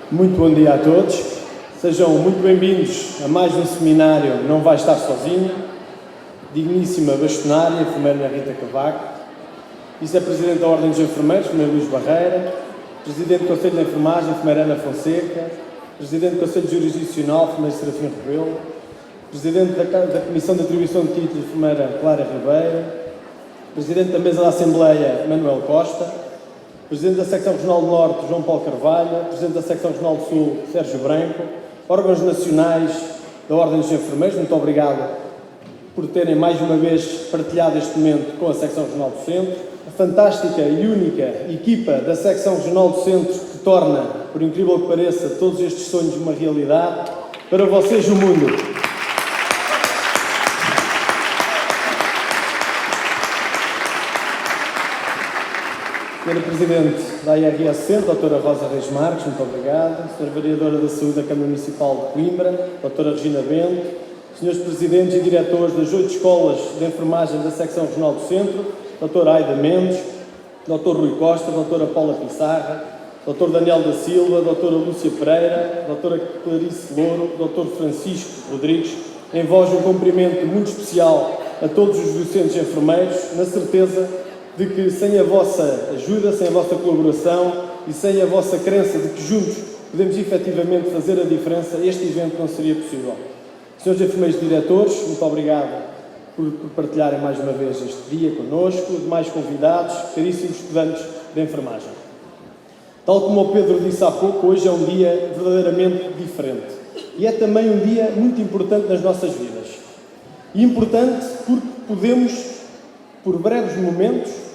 Muito bom dia a todos. Sejam muito bem-vindos a mais um seminário Não Vai Estar Sozinho. Digníssima bastonária, enfermeira Rita Cavaco, vice-presidente da Ordem dos Enfermeiros, enfermeiro Luís Barreira, presidente do Conselho de Enfermagem, enfermeira Ana Fonseca, presidente do Conselho Jurisdicional, enfermeiro Serafim Rebelo, presidente da Comissão de Atribuição de Títulos, enfermeira Clara Ribeiro, presidente da Mesa da Assembleia, Manuel Costa, presidente da Secção Regional do Norte, João Paulo Carvalho, presidente da Secção Regional do Sul, Sérgio Branco, órgãos nacionais da Ordem dos Enfermeiros, muito obrigado por terem mais uma vez partilhado este momento com a Secção Regional do Centro, a fantástica e única equipa da Secção Regional do Centro que torna, por incrível que pareça, todos estes sonhos uma realidade, para vocês o mundo. Senhora Presidente da IRS Centro, Doutora Rosa Reis Marques, muito obrigado. Senhora Vereadora da Saúde da Câmara Municipal de Coimbra, Doutora Regina Bento, Senhores Presidentes e Diretores das 8 Escolas de Enfermagem da Secção Regional do Centro, Doutora Aida Mendes, Doutor Rui Costa, Doutora Paula Pissarra, Doutor Daniel da Silva, Doutora Lúcia Pereira, Doutora Clarice Louro, Doutor Francisco Rodrigues, em voz um cumprimento muito especial a todos os docentes enfermeiros, na certeza de que sem a vossa ajuda, sem a vossa colaboração e sem a vossa crença de que juntos podemos efetivamente fazer a diferença, este evento não seria possível. Senhores enfermeiros e diretores, muito obrigado por partilharem mais uma vez este dia connosco, demais convidados, caríssimos estudantes de enfermagem. Tal como o Pedro disse há pouco, hoje é um dia verdadeiramente diferente. E é também um dia muito importante nas nossas vidas. E importante porque podemos, por breves momentos,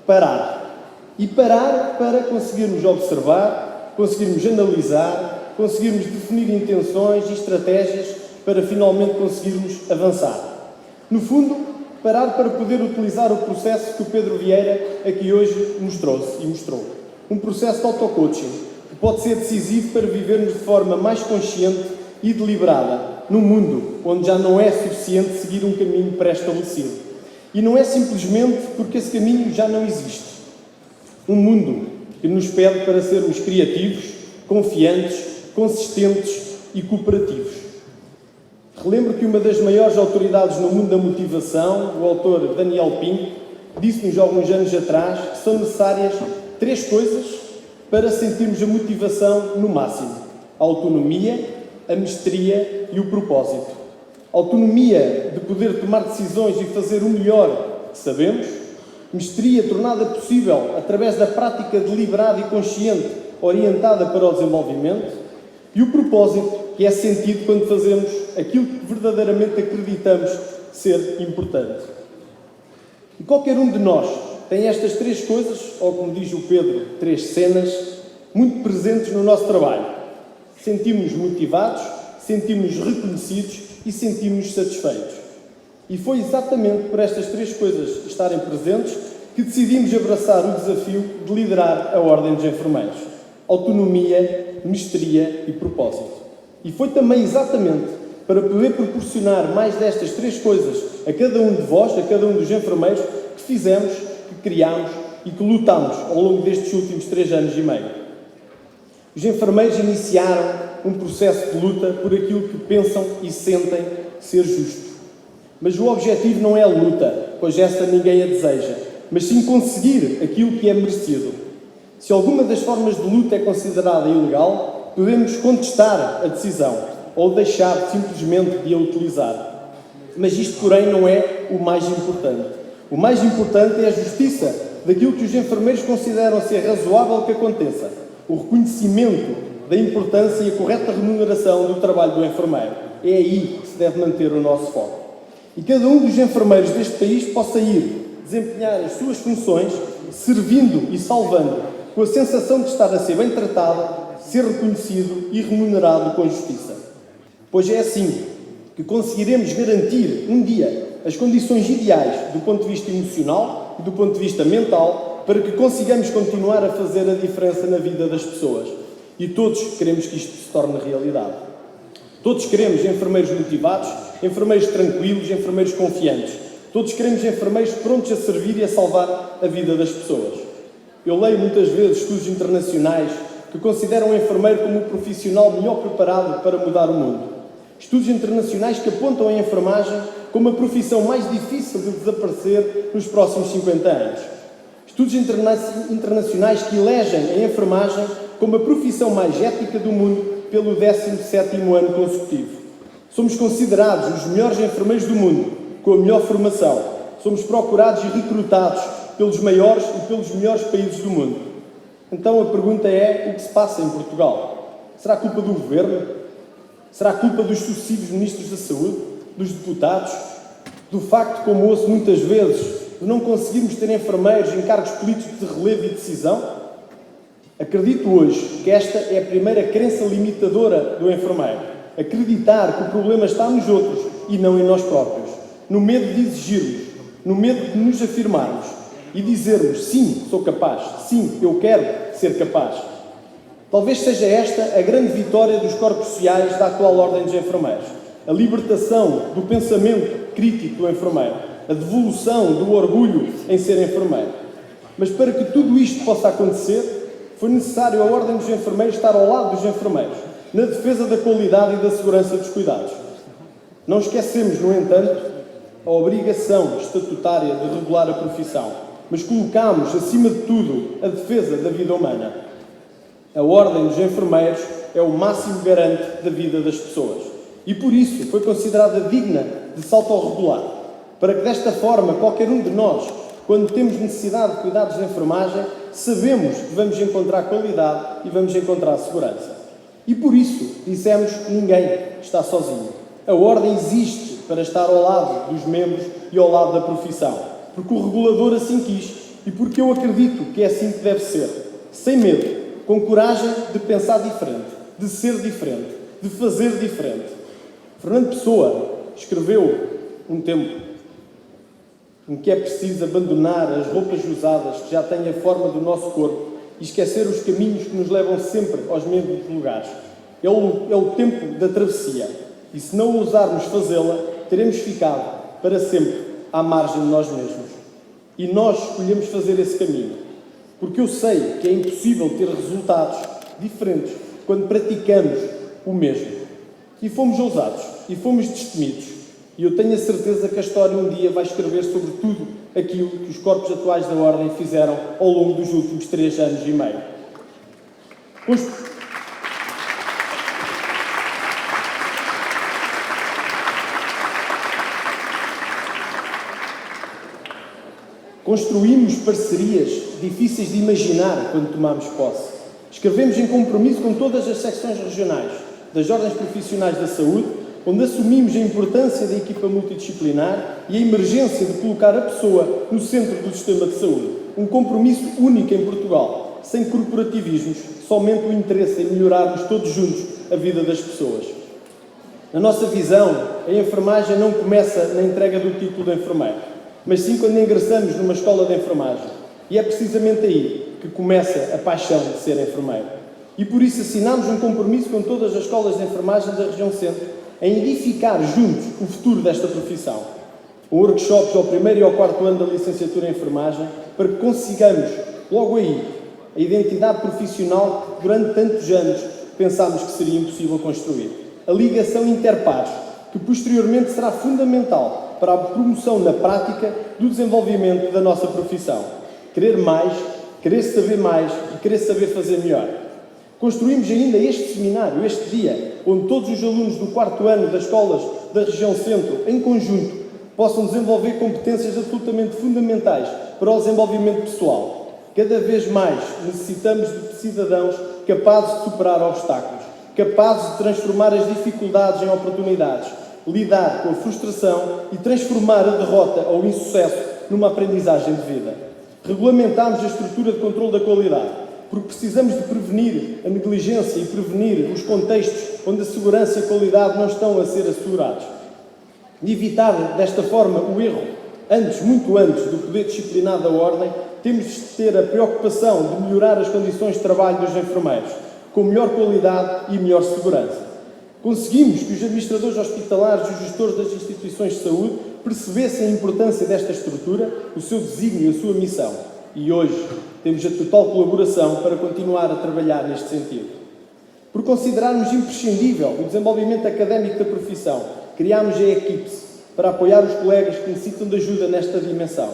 parar. E parar para conseguirmos observar, conseguirmos analisar, conseguirmos definir intenções e estratégias para finalmente conseguirmos avançar. No fundo, parar para poder utilizar o processo que o Pedro Vieira aqui hoje nos trouxe e mostrou. Um processo de auto-coaching que pode ser decisivo para vivermos de forma mais consciente e deliberada num mundo onde já não é suficiente seguir um caminho pré-estabelecido. E não é simplesmente porque esse caminho já não existe. Um mundo que nos pede para sermos criativos, confiantes, consistentes e cooperativos. Relembro que uma das maiores autoridades no mundo da motivação, o autor Daniel Pink, disse-nos há alguns anos atrás que são necessárias 3 coisas para sentirmos a motivação no máximo: a autonomia, a mestria e o propósito. Autonomia de poder tomar decisões e fazer o melhor que sabemos, mestria tornada possível através da prática deliberada e consciente orientada para o desenvolvimento, e o propósito, que é sentido quando fazemos aquilo que verdadeiramente acreditamos ser importante. E qualquer um de nós tem estas 3 coisas, ou como diz o Pedro, 3 cenas, muito presentes no nosso trabalho. Sentimos-nos motivados, sentimos-nos reconhecidos e sentimos-nos satisfeitos. E foi exatamente por estas 3 coisas estarem presentes que decidimos abraçar o desafio de liderar a Ordem dos Enfermeiros. Autonomia, mestria e propósito. E foi também exatamente para poder proporcionar mais destas 3 coisas a cada um de vós, a cada um dos enfermeiros, que fizemos, que criámos e que lutámos ao longo destes últimos 3 anos e meio. Os enfermeiros iniciaram um processo de luta por aquilo que pensam e sentem ser justo. Mas o objetivo não é a luta, pois essa ninguém a deseja, mas sim conseguir aquilo que é merecido. Se alguma das formas de luta é considerada ilegal, podemos contestar a decisão ou deixar simplesmente de a utilizar. Mas isto, porém, não é o mais importante. O mais importante é a justiça daquilo que os enfermeiros consideram ser razoável que aconteça. O reconhecimento da importância e a correta remuneração do trabalho do enfermeiro. É aí que se deve manter o nosso foco. E cada um dos enfermeiros deste país possa ir desempenhar as suas funções, servindo e salvando, com a sensação de estar a ser bem tratado, ser reconhecido e remunerado com justiça. Pois é assim que conseguiremos garantir um dia as condições ideais do ponto de vista emocional e do ponto de vista mental para que consigamos continuar a fazer a diferença na vida das pessoas. E todos queremos que isto se torne realidade. Todos queremos enfermeiros motivados, enfermeiros tranquilos, enfermeiros confiantes. Todos queremos enfermeiros prontos a servir e a salvar a vida das pessoas. Eu leio muitas vezes estudos internacionais que consideram o enfermeiro como o profissional melhor preparado para mudar o mundo. Estudos internacionais que apontam a enfermagem como a profissão mais difícil de desaparecer nos próximos 50 anos. Estudos internacionais que elegem a enfermagem como a profissão mais ética do mundo pelo 17º ano consecutivo. Somos considerados os melhores enfermeiros do mundo, com a melhor formação. Somos procurados e recrutados pelos maiores e pelos melhores países do mundo. Então a pergunta é, o que se passa em Portugal? Será culpa do governo? Será culpa dos sucessivos ministros da Saúde? Dos deputados? Do facto, como ouço muitas vezes, de não conseguirmos ter enfermeiros em cargos políticos de relevo e decisão? Acredito hoje que esta é a primeira crença limitadora do enfermeiro. Acreditar que o problema está nos outros e não em nós próprios. No medo de exigirmos, no medo de nos afirmarmos e dizermos, sim, sou capaz, sim, eu quero ser capaz. Talvez seja esta a grande vitória dos corpos sociais da atual Ordem dos Enfermeiros. A libertação do pensamento crítico do enfermeiro. A devolução do orgulho em ser enfermeiro. Mas para que tudo isto possa acontecer, foi necessário a Ordem dos Enfermeiros estar ao lado dos enfermeiros, na defesa da qualidade e da segurança dos cuidados. Não esquecemos, no entanto, a obrigação estatutária de regular a profissão, mas colocámos, acima de tudo, a defesa da vida humana. A Ordem dos Enfermeiros é o máximo garante da vida das pessoas e, por isso, foi considerada digna de se autorregular, para que, desta forma, qualquer um de nós, quando temos necessidade de cuidados de enfermagem, sabemos que vamos encontrar qualidade e vamos encontrar segurança. E, por isso, dissemos que ninguém está sozinho. A Ordem existe para estar ao lado dos membros e ao lado da profissão, porque o regulador assim quis e porque eu acredito que é assim que deve ser, sem medo, com coragem de pensar diferente, de ser diferente, de fazer diferente. Fernando Pessoa escreveu um tempo em que é preciso abandonar as roupas usadas que já têm a forma do nosso corpo e esquecer os caminhos que nos levam sempre aos mesmos lugares. É o tempo da travessia e, se não ousarmos fazê-la, teremos ficado para sempre à margem de nós mesmos. E nós escolhemos fazer esse caminho, porque eu sei que é impossível ter resultados diferentes quando praticamos o mesmo. E fomos ousados, e fomos destemidos, e eu tenho a certeza que a história um dia vai escrever sobre tudo aquilo que os corpos atuais da Ordem fizeram ao longo dos últimos 3 anos e meio. Construímos parcerias difíceis de imaginar quando tomámos posse. Escrevemos em compromisso com todas as secções regionais das Ordens Profissionais da Saúde, onde assumimos a importância da equipa multidisciplinar e a emergência de colocar a pessoa no centro do sistema de saúde. Um compromisso único em Portugal, sem corporativismos, somente o interesse em melhorarmos todos juntos a vida das pessoas. Na nossa visão, a enfermagem não começa na entrega do título de enfermeiro, mas sim quando ingressamos numa escola de enfermagem. E é precisamente aí que começa a paixão de ser enfermeiro. E por isso assinámos um compromisso com todas as escolas de enfermagem da região centro, em edificar juntos o futuro desta profissão. Workshops ao 1º e ao 4º ano da licenciatura em enfermagem, para que consigamos, logo aí, a identidade profissional que durante tantos anos pensámos que seria impossível construir. A ligação interpares, que posteriormente será fundamental para a promoção na prática do desenvolvimento da nossa profissão. Querer mais, querer saber mais e querer saber fazer melhor. Construímos ainda este seminário, este dia, onde todos os alunos do 4º ano das escolas da região centro, em conjunto, possam desenvolver competências absolutamente fundamentais para o desenvolvimento pessoal. Cada vez mais necessitamos de cidadãos capazes de superar obstáculos, capazes de transformar as dificuldades em oportunidades, lidar com a frustração e transformar a derrota ou o insucesso numa aprendizagem de vida. Regulamentámos a estrutura de controle da qualidade, porque precisamos de prevenir a negligência e prevenir os contextos onde a segurança e a qualidade não estão a ser assegurados. De evitar, desta forma, o erro, muito antes do poder disciplinar da Ordem, temos de ter a preocupação de melhorar as condições de trabalho dos enfermeiros, com melhor qualidade e melhor segurança. Conseguimos que os administradores hospitalares e os gestores das instituições de saúde percebessem a importância desta estrutura, o seu desígnio e a sua missão. e hoje temos a total colaboração para continuar a trabalhar neste sentido. Por considerarmos imprescindível o desenvolvimento académico da profissão, criámos a Equipe-se para apoiar os colegas que necessitam de ajuda nesta dimensão.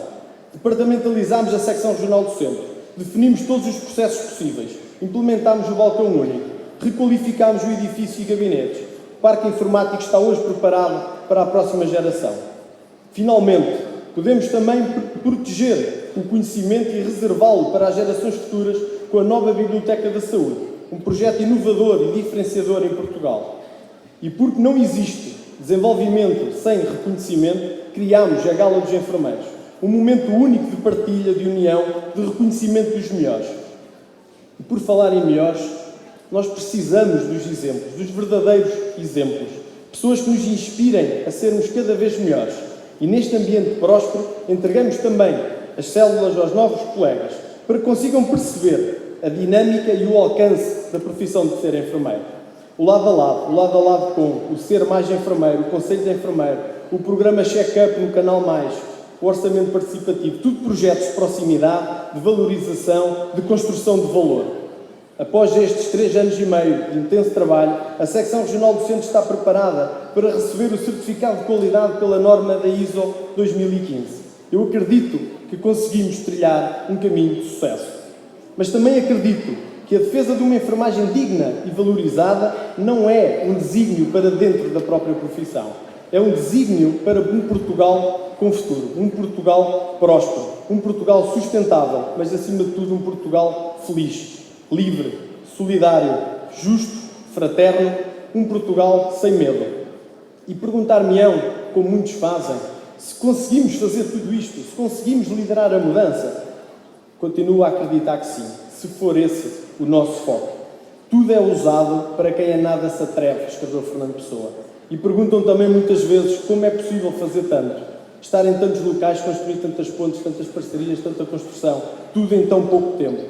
Departamentalizámos a secção regional do centro, definimos todos os processos possíveis, implementámos o balcão único, requalificámos o edifício e gabinetes. O parque informático está hoje preparado para a próxima geração. Finalmente, podemos também proteger o conhecimento e reservá-lo para as gerações futuras com a nova Biblioteca da Saúde, um projeto inovador e diferenciador em Portugal. E porque não existe desenvolvimento sem reconhecimento, criámos a Gala dos Enfermeiros, um momento único de partilha, de união, de reconhecimento dos melhores. E por falar em melhores, nós precisamos dos exemplos, dos verdadeiros exemplos, pessoas que nos inspirem a sermos cada vez melhores. E neste ambiente próspero, entregamos também as células aos novos colegas, para que consigam perceber a dinâmica e o alcance da profissão de ser enfermeiro. O lado a lado com o Ser Mais Enfermeiro, o Conselho de Enfermeiro, o programa Check-up no Canal Mais, o Orçamento Participativo, tudo projetos de proximidade, de valorização, de construção de valor. Após estes 3 anos e meio de intenso trabalho, a secção regional do centro está preparada para receber o certificado de qualidade pela norma da ISO 2015. Eu acredito que conseguimos trilhar um caminho de sucesso. Mas também acredito que a defesa de uma enfermagem digna e valorizada não é um desígnio para dentro da própria profissão. É um desígnio para um Portugal com futuro, um Portugal próspero, um Portugal sustentável, mas acima de tudo um Portugal feliz, livre, solidário, justo, fraterno, um Portugal sem medo. E perguntar-me-ão, como muitos fazem, se conseguimos fazer tudo isto, se conseguimos liderar a mudança, continuo a acreditar que sim, se for esse o nosso foco. Tudo é usado para quem a nada se atreve, escreveu Fernando Pessoa. E perguntam também muitas vezes como é possível fazer tanto, estar em tantos locais, construir tantas pontes, tantas parcerias, tanta construção, tudo em tão pouco tempo.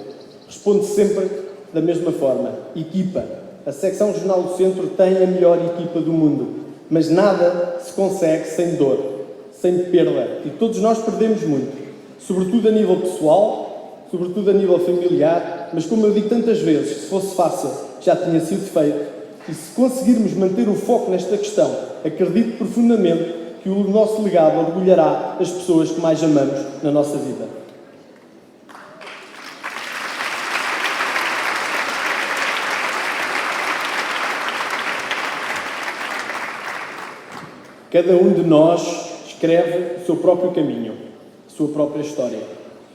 Responde sempre da mesma forma: equipa. A secção regional do centro tem a melhor equipa do mundo, mas nada se consegue sem dor, sem perda, e todos nós perdemos muito, sobretudo a nível pessoal, sobretudo a nível familiar, mas como eu digo tantas vezes, se fosse fácil já tinha sido feito. E se conseguirmos manter o foco nesta questão, acredito profundamente que o nosso legado orgulhará as pessoas que mais amamos na nossa vida. Cada um de nós escreve o seu próprio caminho, a sua própria história.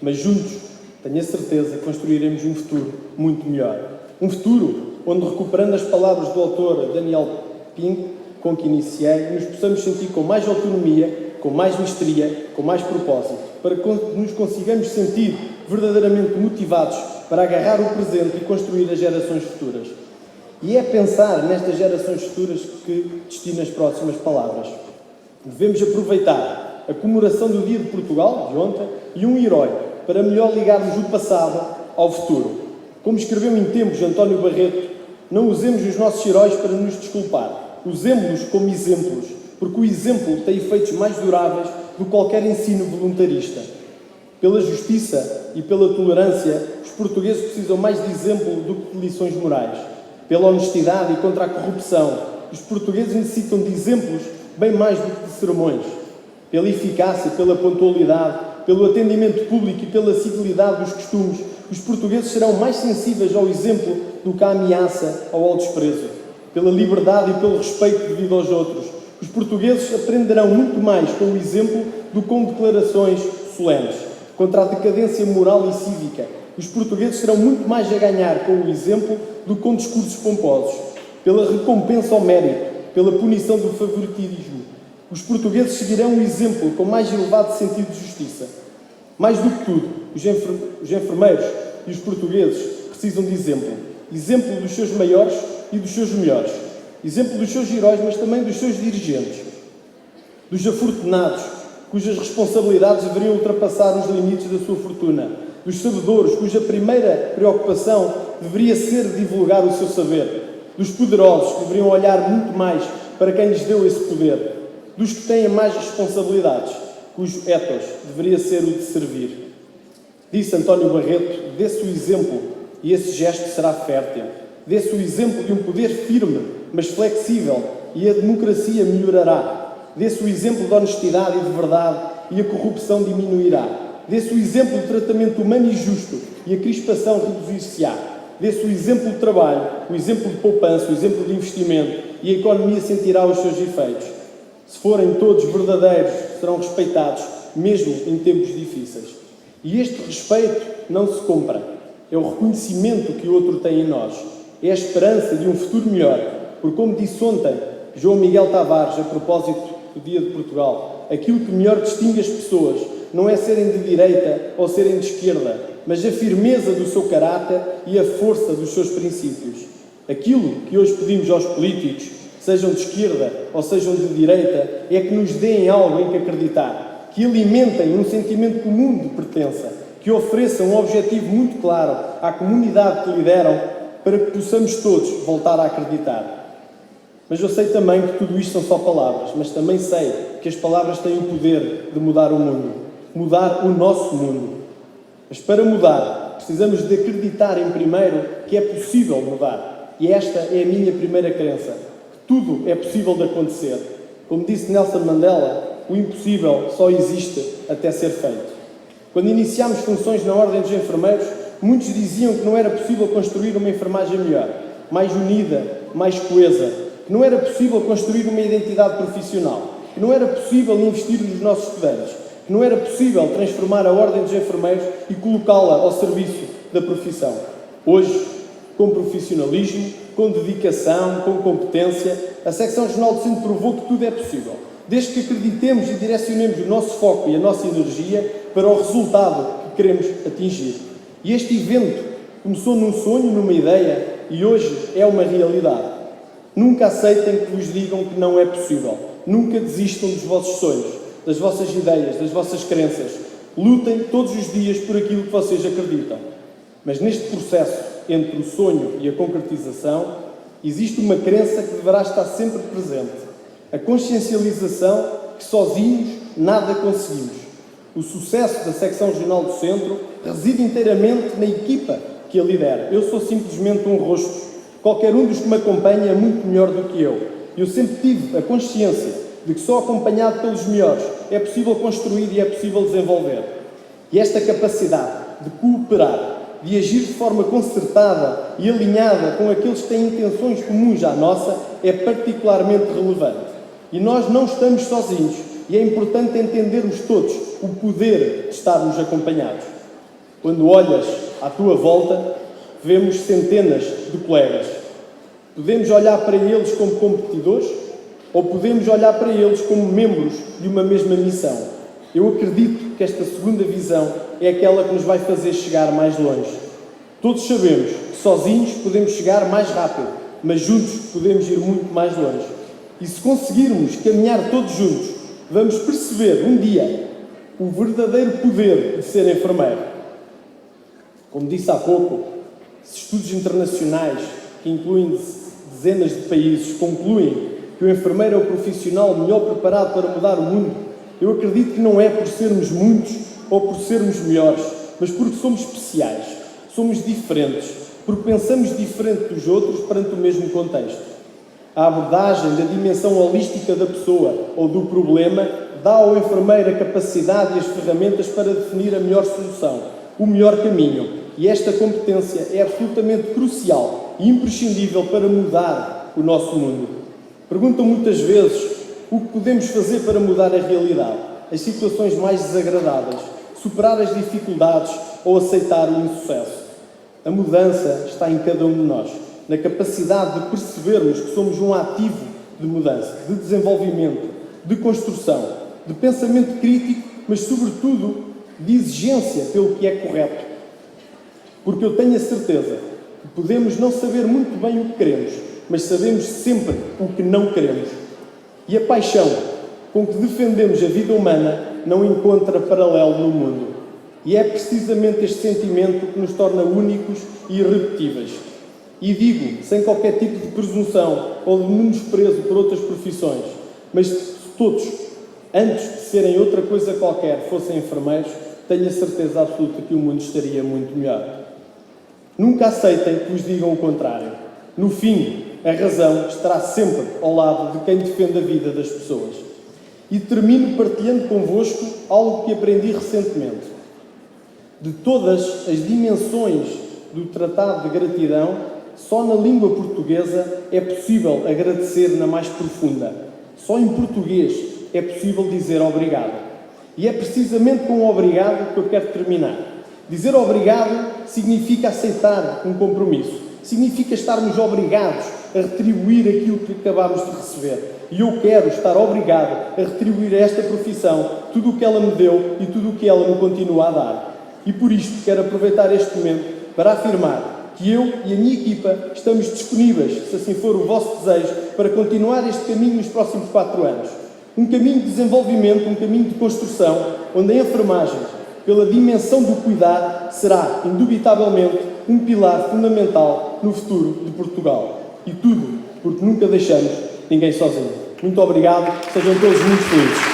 Mas juntos, tenho a certeza, construiremos um futuro muito melhor. Um futuro onde, recuperando as palavras do autor Daniel Pink, com que iniciei, nos possamos sentir com mais autonomia, com mais mestria, com mais propósito, para que nos consigamos sentir verdadeiramente motivados para agarrar o presente e construir as gerações futuras. E é pensar nestas gerações futuras que destino as próximas palavras. Devemos aproveitar a comemoração do Dia de Portugal, de ontem, e um herói, para melhor ligarmos o passado ao futuro. Como escreveu em tempos António Barreto, não usemos os nossos heróis para nos desculpar. Usemos-los como exemplos, porque o exemplo tem efeitos mais duráveis do que qualquer ensino voluntarista. Pela justiça e pela tolerância, os portugueses precisam mais de exemplo do que de lições morais. Pela honestidade e contra a corrupção, os portugueses necessitam de exemplos bem mais do que de sermões. Pela eficácia, pela pontualidade, pelo atendimento público e pela civilidade dos costumes, os portugueses serão mais sensíveis ao exemplo do que à ameaça ou ao desprezo. Pela liberdade e pelo respeito devido aos outros, os portugueses aprenderão muito mais com o exemplo do que com declarações solenes. Contra a decadência moral e cívica, os portugueses terão muito mais a ganhar com o exemplo do que com discursos pomposos. Pela recompensa ao mérito, pela punição do favoritismo, os portugueses seguirão o exemplo com mais elevado sentido de justiça. Mais do que tudo, os enfermeiros e os portugueses precisam de exemplo. Exemplo dos seus maiores e dos seus melhores. Exemplo dos seus heróis, mas também dos seus dirigentes. Dos afortunados, cujas responsabilidades deveriam ultrapassar os limites da sua fortuna. Dos sabedores, cuja primeira preocupação deveria ser divulgar o seu saber. Dos poderosos, que deveriam olhar muito mais para quem lhes deu esse poder. Dos que têm mais responsabilidades, cujo ethos deveria ser o de servir. Disse António Barreto: dê-se o exemplo e esse gesto será fértil. Dê-se o exemplo de um poder firme, mas flexível, e a democracia melhorará. Dê-se o exemplo de honestidade e de verdade, e a corrupção diminuirá. Dê-se o exemplo de tratamento humano e justo, e a crispação reduzir-se-á. Dê-se o exemplo de trabalho, o exemplo de poupança, o exemplo de investimento, e a economia sentirá os seus efeitos. Se forem todos verdadeiros, serão respeitados, mesmo em tempos difíceis. E este respeito não se compra. É o reconhecimento que o outro tem em nós. É a esperança de um futuro melhor. Porque, como disse ontem João Miguel Tavares, a propósito do Dia de Portugal, aquilo que melhor distingue as pessoas não é serem de direita ou serem de esquerda, mas a firmeza do seu caráter e a força dos seus princípios. Aquilo que hoje pedimos aos políticos, sejam de esquerda ou sejam de direita, é que nos deem algo em que acreditar, que alimentem um sentimento comum de pertença, que ofereçam um objetivo muito claro à comunidade que lideram, para que possamos todos voltar a acreditar. Mas eu sei também que tudo isto são só palavras, mas também sei que as palavras têm o poder de mudar o mundo, mudar o nosso mundo. Mas para mudar, precisamos de acreditar em primeiro que é possível mudar. E esta é a minha primeira crença, que tudo é possível de acontecer. Como disse Nelson Mandela, o impossível só existe até ser feito. Quando iniciámos funções na Ordem dos Enfermeiros, muitos diziam que não era possível construir uma enfermagem melhor, mais unida, mais coesa, que não era possível construir uma identidade profissional, que não era possível investir nos nossos estudantes, que não era possível transformar a Ordem dos Enfermeiros e colocá-la ao serviço da profissão. Hoje, com profissionalismo, com dedicação, com competência, a Secção Regional do Centro provou que tudo é possível, desde que acreditemos e direcionemos o nosso foco e a nossa energia para o resultado que queremos atingir. E este evento começou num sonho, numa ideia, e hoje é uma realidade. Nunca aceitem que vos digam que não é possível. Nunca desistam dos vossos sonhos, das vossas ideias, das vossas crenças. Lutem todos os dias por aquilo que vocês acreditam. Mas neste processo, entre o sonho e a concretização, existe uma crença que deverá estar sempre presente. A consciencialização que sozinhos nada conseguimos. O sucesso da Secção Regional do Centro reside inteiramente na equipa que a lidera. Eu sou simplesmente um rosto. Qualquer um dos que me acompanha é muito melhor do que eu. Eu sempre tive a consciência de que só acompanhado pelos melhores é possível construir e é possível desenvolver. E esta capacidade de cooperar, de agir de forma concertada e alinhada com aqueles que têm intenções comuns à nossa, é particularmente relevante. E nós não estamos sozinhos. E é importante entendermos todos o poder de estarmos acompanhados. Quando olhas à tua volta, vemos centenas de colegas. Podemos olhar para eles como competidores ou podemos olhar para eles como membros de uma mesma missão. Eu acredito que esta segunda visão é aquela que nos vai fazer chegar mais longe. Todos sabemos que sozinhos podemos chegar mais rápido, mas juntos podemos ir muito mais longe. E se conseguirmos caminhar todos juntos, vamos perceber um dia o verdadeiro poder de ser enfermeiro. Como disse há pouco, se estudos internacionais que incluem dezenas de países concluem que o enfermeiro é o profissional melhor preparado para mudar o mundo, eu acredito que não é por sermos muitos ou por sermos melhores, mas porque somos especiais, somos diferentes, porque pensamos diferente dos outros perante o mesmo contexto. A abordagem da dimensão holística da pessoa ou do problema dá ao enfermeiro a capacidade e as ferramentas para definir a melhor solução, o melhor caminho. E esta competência é absolutamente crucial e imprescindível para mudar o nosso mundo. Perguntam muitas vezes o que podemos fazer para mudar a realidade, as situações mais desagradáveis, superar as dificuldades ou aceitar o insucesso. A mudança está em cada um de nós, na capacidade de percebermos que somos um ativo de mudança, de desenvolvimento, de construção, de pensamento crítico, mas sobretudo de exigência pelo que é correto. Porque eu tenho a certeza que podemos não saber muito bem o que queremos, mas sabemos sempre o que não queremos. E a paixão com que defendemos a vida humana não encontra paralelo no mundo. E é precisamente este sentimento que nos torna únicos e irrepetíveis. E digo, sem qualquer tipo de presunção ou de menosprezo por outras profissões, mas se todos, antes de serem outra coisa qualquer, fossem enfermeiros, tenho a certeza absoluta que o mundo estaria muito melhor. Nunca aceitem que vos digam o contrário. No fim, a razão estará sempre ao lado de quem defende a vida das pessoas. E termino partilhando convosco algo que aprendi recentemente. De todas as dimensões do Tratado de Gratidão, só na língua portuguesa é possível agradecer na mais profunda. Só em português é possível dizer obrigado. E é precisamente com o obrigado que eu quero terminar. Dizer obrigado significa aceitar um compromisso. Significa estarmos obrigados a retribuir aquilo que acabamos de receber. E eu quero estar obrigado a retribuir a esta profissão tudo o que ela me deu e tudo o que ela me continua a dar. E por isto quero aproveitar este momento para afirmar que eu e a minha equipa estamos disponíveis, se assim for o vosso desejo, para continuar este caminho nos próximos 4 anos. Um caminho de desenvolvimento, um caminho de construção, onde a enfermagem, pela dimensão do cuidar, será, indubitavelmente, um pilar fundamental no futuro de Portugal. E tudo porque nunca deixamos ninguém sozinho. Muito obrigado, sejam todos muito felizes.